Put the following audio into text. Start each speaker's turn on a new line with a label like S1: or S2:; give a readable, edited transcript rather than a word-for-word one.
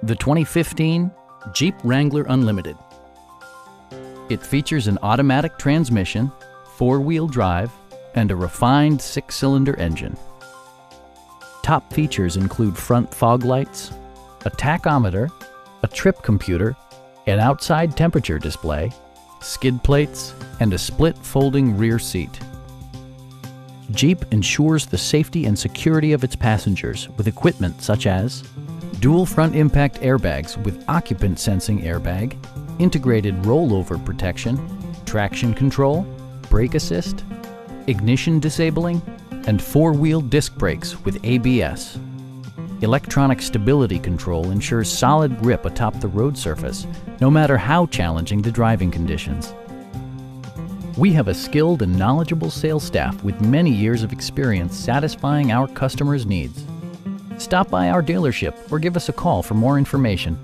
S1: The 2015 Jeep Wrangler Unlimited. It features an automatic transmission, four-wheel drive, and a refined six-cylinder engine. Top features include front fog lights, a tachometer, a trip computer, an outside temperature display, skid plates, and a split folding rear seat. Jeep ensures the safety and security of its passengers with equipment such as dual front impact airbags with occupant sensing airbag, integrated rollover protection, traction control, brake assist, ignition disabling, and four-wheel disc brakes with ABS. Electronic stability control ensures solid grip atop the road surface, no matter how challenging the driving conditions. We have a skilled and knowledgeable sales staff with many years of experience satisfying our customers' needs. Stop by our dealership or give us a call for more information.